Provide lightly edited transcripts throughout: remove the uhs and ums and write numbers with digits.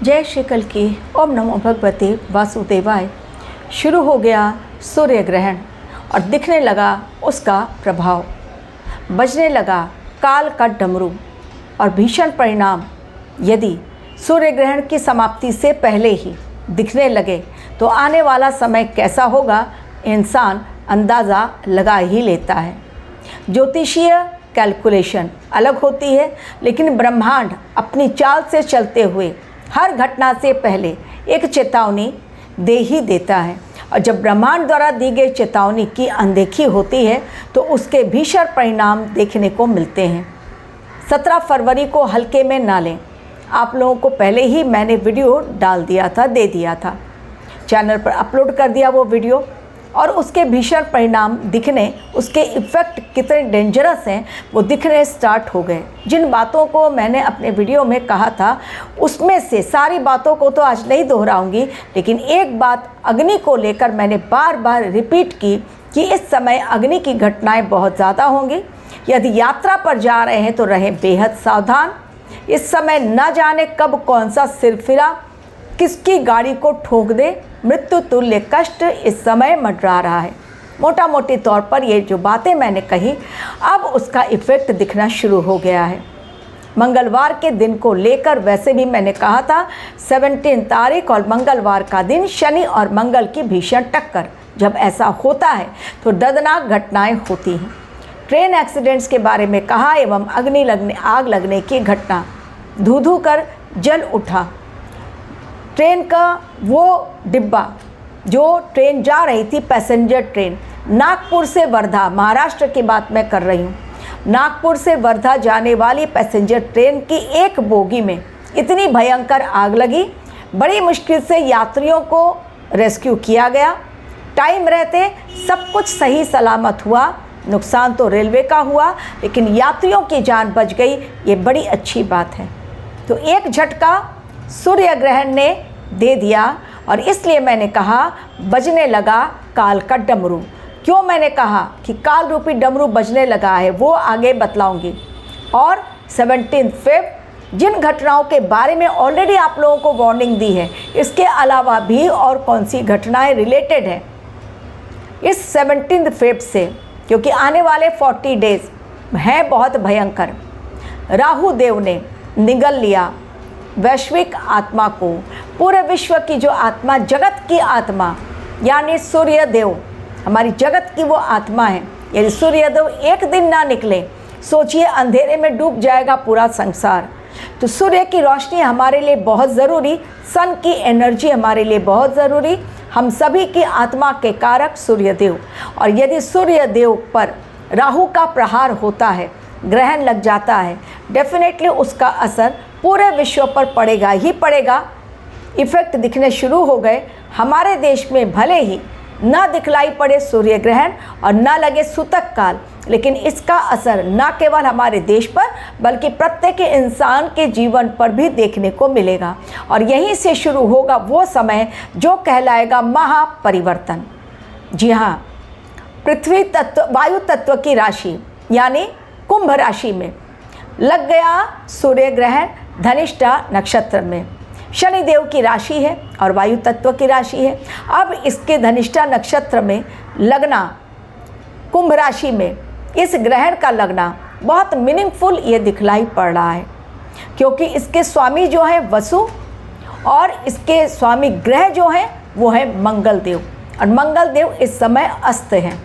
जय श्री कल की ओम नमो भगवते वासुदेवाय। शुरू हो गया सूर्य ग्रहण और दिखने लगा उसका प्रभाव, बजने लगा काल का डमरू और भीषण परिणाम यदि सूर्य ग्रहण की समाप्ति से पहले ही दिखने लगे तो आने वाला समय कैसा होगा इंसान अंदाज़ा लगा ही लेता है। ज्योतिषीय कैलकुलेशन अलग होती है, लेकिन ब्रह्मांड अपनी चाल से चलते हुए हर घटना से पहले एक चेतावनी दे ही देता है, और जब ब्रह्मांड द्वारा दी गई चेतावनी की अनदेखी होती है तो उसके भीषण परिणाम देखने को मिलते हैं। 17 फरवरी को हल्के में ना लें। आप लोगों को पहले ही मैंने वीडियो डाल दिया था, दे दिया था, चैनल पर अपलोड कर दिया वो वीडियो, और उसके भीषण परिणाम दिखने, उसके इफ़ेक्ट कितने डेंजरस हैं वो दिखने स्टार्ट हो गए। जिन बातों को मैंने अपने वीडियो में कहा था उसमें से सारी बातों को तो आज नहीं दोहराऊंगी, लेकिन एक बात अग्नि को लेकर मैंने बार बार रिपीट की कि इस समय अग्नि की घटनाएं बहुत ज़्यादा होंगी। यदि यात्रा पर जा रहे हैं तो रहें बेहद सावधान। इस समय न जाने कब कौन सा सिरफिरा किसकी गाड़ी को ठोक दे, मृत्यु तुल्य कष्ट इस समय मंडरा रहा है। मोटा मोटी तौर पर ये जो बातें मैंने कही अब उसका इफ़ेक्ट दिखना शुरू हो गया है। मंगलवार के दिन को लेकर वैसे भी मैंने कहा था 17 तारीख और मंगलवार का दिन शनि और मंगल की भीषण टक्कर, जब ऐसा होता है तो दर्दनाक घटनाएं होती हैं। ट्रेन एक्सीडेंट्स के बारे में कहा एवं आग लगने की घटना, धू धू कर जल उठा। ट्रेन का वो डिब्बा जो ट्रेन जा रही थी, पैसेंजर ट्रेन, नागपुर से वर्धा, महाराष्ट्र की बात मैं कर रही हूँ, नागपुर से वर्धा जाने वाली पैसेंजर ट्रेन की एक बोगी में इतनी भयंकर आग लगी, बड़ी मुश्किल से यात्रियों को रेस्क्यू किया गया। टाइम रहते सब कुछ सही सलामत हुआ, नुकसान तो रेलवे का हुआ लेकिन यात्रियों की जान बच गई, ये बड़ी अच्छी बात है। तो एक झटका सूर्य ग्रहण ने दे दिया और इसलिए मैंने कहा बजने लगा काल का डमरू। क्यों मैंने कहा कि काल रूपी डमरू बजने लगा है वो आगे बतलाऊंगी। और 17 फेब जिन घटनाओं के बारे में ऑलरेडी आप लोगों को वार्निंग दी है, इसके अलावा भी और कौन सी घटनाएं रिलेटेड है इस 17 फेब से, क्योंकि आने वाले 40 डेज हैं बहुत भयंकर। राहु देव ने निगल लिया वैश्विक आत्मा को, पूरे विश्व की जो आत्मा, जगत की आत्मा, यानी सूर्य देव, हमारी जगत की वो आत्मा है। यदि सूर्य देव एक दिन ना निकले, सोचिए अंधेरे में डूब जाएगा पूरा संसार। तो सूर्य की रोशनी हमारे लिए बहुत ज़रूरी, सन की एनर्जी हमारे लिए बहुत ज़रूरी, हम सभी की आत्मा के कारक सूर्य देव। और यदि सूर्य देव पर राहु का प्रहार होता है, ग्रहण लग जाता है, डेफिनेटली उसका असर पूरे विश्व पर पड़ेगा ही पड़ेगा। इफ़ेक्ट दिखने शुरू हो गए। हमारे देश में भले ही ना दिखलाई पड़े सूर्य ग्रहण और ना लगे सूतक काल, लेकिन इसका असर ना केवल हमारे देश पर बल्कि प्रत्येक इंसान के जीवन पर भी देखने को मिलेगा। और यहीं से शुरू होगा वो समय जो कहलाएगा महापरिवर्तन। जी हाँ, पृथ्वी तत्व, वायु तत्व की राशि यानी कुंभ राशि में लग गया सूर्य ग्रहण धनिष्ठा नक्षत्र में। शनिदेव की राशि है और वायु तत्व की राशि है। अब इसके धनिष्ठा नक्षत्र में लगना, कुंभ राशि में इस ग्रहण का लगना बहुत मीनिंगफुल ये दिखलाई पड़ रहा है, क्योंकि इसके स्वामी जो हैं वसु और इसके स्वामी ग्रह जो हैं वो है मंगल देव, और मंगल देव इस समय अस्त हैं,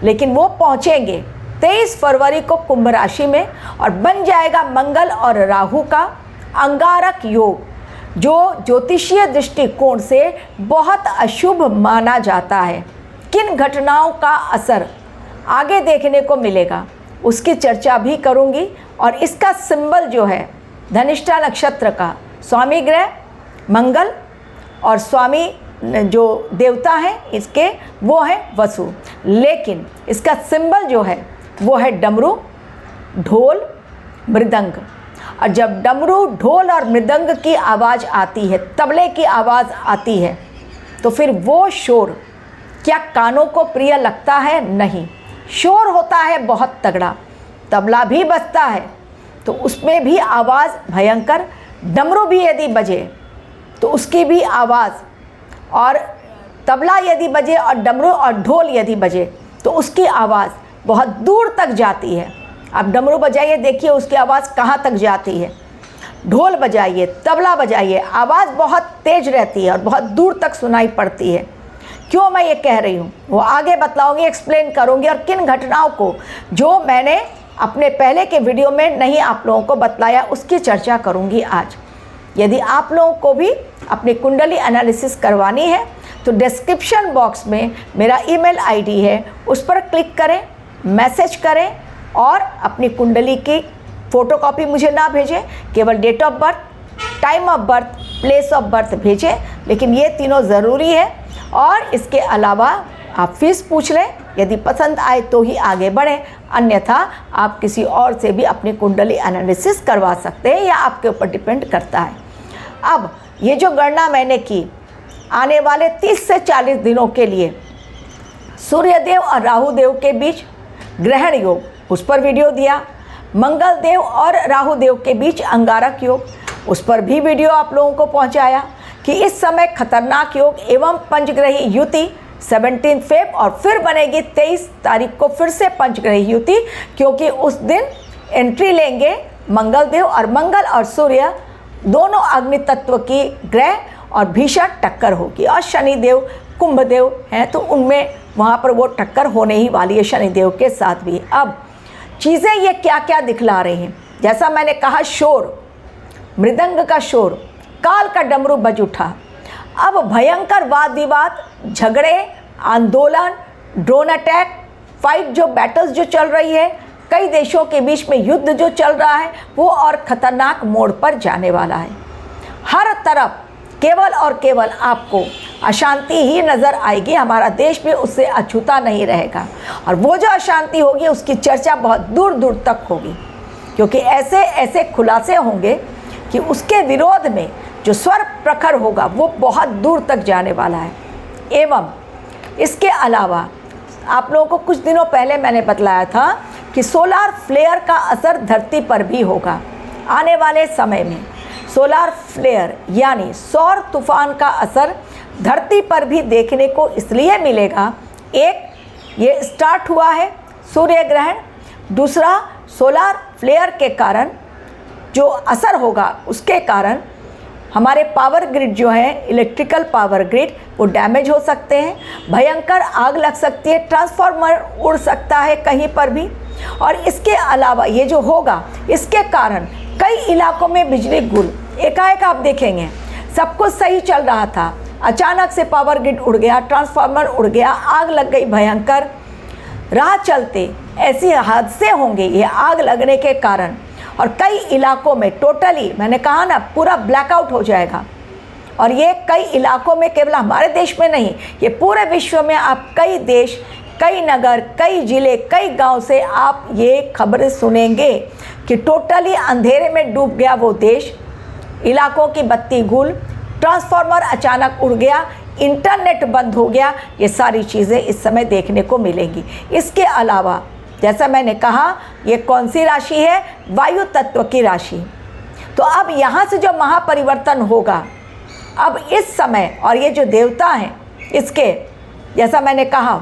लेकिन वो पहुँचेंगे 23 फरवरी को कुंभ राशि में और बन जाएगा मंगल और राहु का अंगारक योग, जो ज्योतिषीय दृष्टिकोण से बहुत अशुभ माना जाता है। किन घटनाओं का असर आगे देखने को मिलेगा उसकी चर्चा भी करूंगी। और इसका सिंबल जो है धनिष्ठा नक्षत्र का स्वामी ग्रह मंगल और स्वामी जो देवता हैं इसके वो हैं वसु, लेकिन इसका सिंबल जो है वो है डमरू, ढोल, मृदंग। और जब डमरू, ढोल और मृदंग की आवाज़ आती है, तबले की आवाज़ आती है, तो फिर वो शोर क्या कानों को प्रिय लगता है? नहीं। शोर होता है बहुत तगड़ा, तबला भी बजता है तो उसमें भी आवाज़ भयंकर, डमरू भी यदि बजे तो उसकी भी आवाज़, और तबला यदि बजे और डमरू और ढोल यदि बजे तो उसकी आवाज़ बहुत दूर तक जाती है। आप डमरू बजाइए, देखिए उसकी आवाज़ कहाँ तक जाती है। ढोल बजाइए, तबला बजाइए, आवाज़ बहुत तेज रहती है और बहुत दूर तक सुनाई पड़ती है। क्यों मैं ये कह रही हूँ वो आगे बतलाऊँगी, एक्सप्लेन करूँगी, और किन घटनाओं को जो मैंने अपने पहले के वीडियो में नहीं आप लोगों को बतलाया उसकी चर्चा करूँगी आज। यदि आप लोगों को भी अपनी कुंडली एनालिसिस करवानी है तो डिस्क्रिप्शन बॉक्स में मेरा ईमेल आईडी है, उस पर क्लिक करें, मैसेज करें और अपनी कुंडली की फ़ोटोकॉपी मुझे ना भेजें, केवल date of birth, time of birth, place of birth भेजें, लेकिन ये तीनों ज़रूरी है। और इसके अलावा आप फीस पूछ लें, यदि पसंद आए तो ही आगे बढ़ें, अन्यथा आप किसी और से भी अपनी कुंडली एनालिसिस करवा सकते हैं, या आपके ऊपर डिपेंड करता है। अब ये जो गणना मैंने की आने वाले 30 से 40 दिनों के लिए सूर्यदेव और राहुदेव के बीच ग्रहण योग, उस पर वीडियो दिया। मंगल देव और राहुदेव के बीच अंगारक योग, उस पर भी वीडियो आप लोगों को पहुंचाया कि इस समय खतरनाक योग एवं पंचग्रही युति 17 फेब और फिर बनेगी 23 तारीख को फिर से पंचग्रही युति, क्योंकि उस दिन एंट्री लेंगे मंगल देव, और मंगल और सूर्य दोनों अग्नि तत्व की ग्रह और भीषण टक्कर होगी। और शनिदेव कुंभ देव हैं तो उनमें वहाँ पर वो टक्कर होने ही वाली है शनिदेव के साथ भी। अब चीज़ें ये क्या क्या दिखला रही हैं, जैसा मैंने कहा शोर, मृदंग का शोर, काल का डमरू बज उठा। अब भयंकर वाद विवाद, झगड़े, आंदोलन, ड्रोन अटैक, फाइट जो बैटल्स जो चल रही है, कई देशों के बीच में युद्ध जो चल रहा है वो और ख़तरनाक मोड़ पर जाने वाला है। हर तरफ केवल और केवल आपको अशांति ही नज़र आएगी। हमारा देश भी उससे अछूता नहीं रहेगा, और वो जो अशांति होगी उसकी चर्चा बहुत दूर दूर तक होगी, क्योंकि ऐसे ऐसे खुलासे होंगे कि उसके विरोध में जो स्वर प्रखर होगा वो बहुत दूर तक जाने वाला है। एवं इसके अलावा आप लोगों को कुछ दिनों पहले मैंने बतलाया था कि सोलार फ्लेयर का असर धरती पर भी होगा। आने वाले समय में सोलार फ्लेयर यानी सौर तूफान का असर धरती पर भी देखने को इसलिए मिलेगा, एक ये स्टार्ट हुआ है सूर्य ग्रहण, दूसरा सोलार फ्लेयर के कारण जो असर होगा उसके कारण हमारे पावर ग्रिड जो है, इलेक्ट्रिकल पावर ग्रिड, वो डैमेज हो सकते हैं, भयंकर आग लग सकती है, ट्रांसफार्मर उड़ सकता है कहीं पर भी। और इसके अलावा ये जो होगा इसके कारण कई इलाकों में बिजली गुल, एकाएक आप देखेंगे सब कुछ सही चल रहा था, अचानक से पावर ग्रिड उड़ गया, ट्रांसफार्मर उड़ गया, आग लग गई भयंकर। राह चलते ऐसे हादसे होंगे ये आग लगने के कारण, और कई इलाकों में टोटली मैंने कहा ना पूरा ब्लैकआउट हो जाएगा। और ये कई इलाकों में, केवल हमारे देश में नहीं, ये पूरे विश्व में आप कई देश, कई नगर, कई जिले, कई गांव से आप ये खबरें सुनेंगे कि टोटली अंधेरे में डूब गया वो देश, इलाकों की बत्ती गुल, ट्रांसफार्मर अचानक उड़ गया, इंटरनेट बंद हो गया। ये सारी चीज़ें इस समय देखने को मिलेंगी। इसके अलावा जैसा मैंने कहा ये कौन सी राशि है, वायु तत्व की राशि। तो अब यहाँ से जो महापरिवर्तन होगा अब इस समय, और ये जो देवता हैं इसके, जैसा मैंने कहा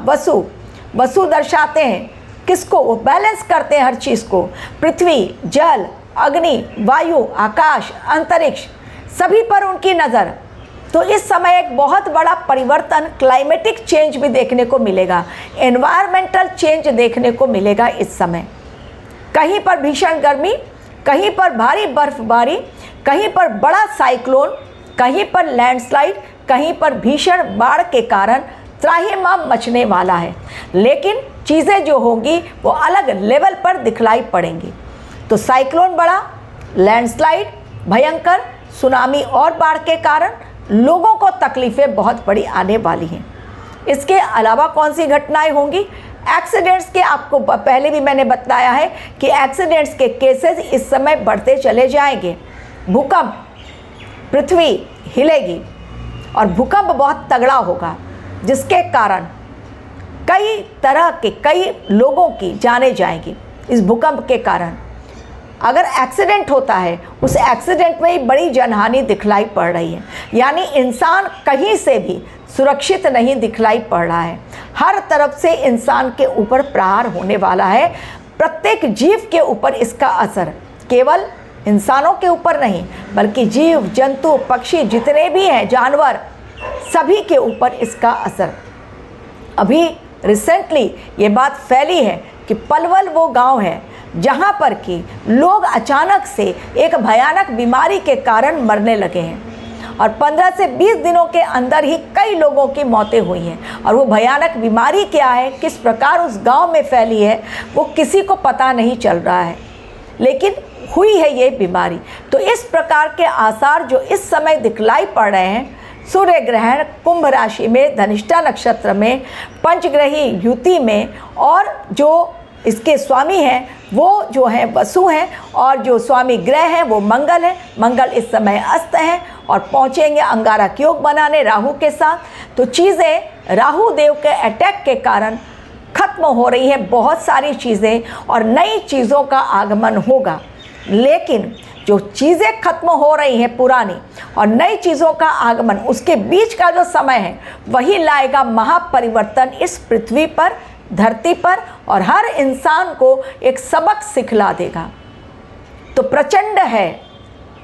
वसु दर्शाते हैं किसको, वो बैलेंस करते हैं हर चीज़ को, पृथ्वी, जल, अग्नि, वायु, आकाश, अंतरिक्ष, सभी पर उनकी नज़र। तो इस समय एक बहुत बड़ा परिवर्तन, क्लाइमेटिक चेंज भी देखने को मिलेगा, एनवायरमेंटल चेंज देखने को मिलेगा इस समय। कहीं पर भीषण गर्मी, कहीं पर भारी बर्फबारी, कहीं पर बड़ा साइक्लोन, कहीं पर लैंडस्लाइड, कहीं पर भीषण बाढ़ के कारण त्राहिमाम मचने वाला है। लेकिन चीज़ें जो होंगी वो अलग लेवल पर दिखलाई पड़ेंगी। तो साइक्लोन बड़ा, लैंडस्लाइड भयंकर, सुनामी और बाढ़ के कारण लोगों को तकलीफ़ें बहुत बड़ी आने वाली हैं। इसके अलावा कौन सी घटनाएं होंगी, एक्सीडेंट्स के, आपको पहले भी मैंने बताया है कि एक्सीडेंट्स के केसेस इस समय बढ़ते चले जाएंगे। भूकंप, पृथ्वी हिलेगी और भूकंप बहुत तगड़ा होगा, जिसके कारण कई तरह के कई लोगों की जानें जाएंगी इस भूकंप के कारण। अगर एक्सीडेंट होता है, उस एक्सीडेंट में ही बड़ी जनहानि दिखलाई पड़ रही है। यानी इंसान कहीं से भी सुरक्षित नहीं दिखलाई पड़ रहा है। हर तरफ से इंसान के ऊपर प्रहार होने वाला है। प्रत्येक जीव के ऊपर इसका असर, केवल इंसानों के ऊपर नहीं बल्कि जीव जंतु पक्षी जितने भी हैं, जानवर, सभी के ऊपर इसका असर। अभी रिसेंटली ये बात फैली है कि पलवल वो गांव है जहां पर कि लोग अचानक से एक भयानक बीमारी के कारण मरने लगे हैं और 15 से 20 दिनों के अंदर ही कई लोगों की मौतें हुई हैं। और वो भयानक बीमारी क्या है, किस प्रकार उस गांव में फैली है, वो किसी को पता नहीं चल रहा है, लेकिन हुई है ये बीमारी। तो इस प्रकार के आसार जो इस समय दिखलाई पड़ रहे हैं, सूर्य ग्रहण कुंभ राशि में धनिष्ठा नक्षत्र में पंचग्रही युति में, और जो इसके स्वामी हैं वो जो है वसु हैं, और जो स्वामी ग्रह हैं वो मंगल है। मंगल इस समय अस्त हैं और पहुँचेंगे अंगारक योग बनाने राहु के साथ। तो चीज़ें राहु देव के अटैक के कारण खत्म हो रही है, बहुत सारी चीज़ें, और नई चीज़ों का आगमन होगा। लेकिन जो चीज़ें खत्म हो रही हैं पुरानी और नई चीज़ों का आगमन, उसके बीच का जो समय है वही लाएगा महापरिवर्तन इस पृथ्वी पर, धरती पर, और हर इंसान को एक सबक सिखला देगा। तो प्रचंड है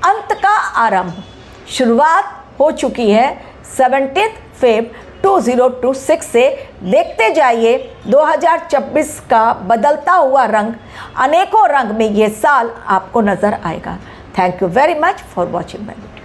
अंत का आरंभ, शुरुआत हो चुकी है 17 फेब 2026 से। देखते जाइए 2026 का बदलता हुआ रंग, अनेकों रंग में ये साल आपको नज़र आएगा। Thank you very much for watching my video.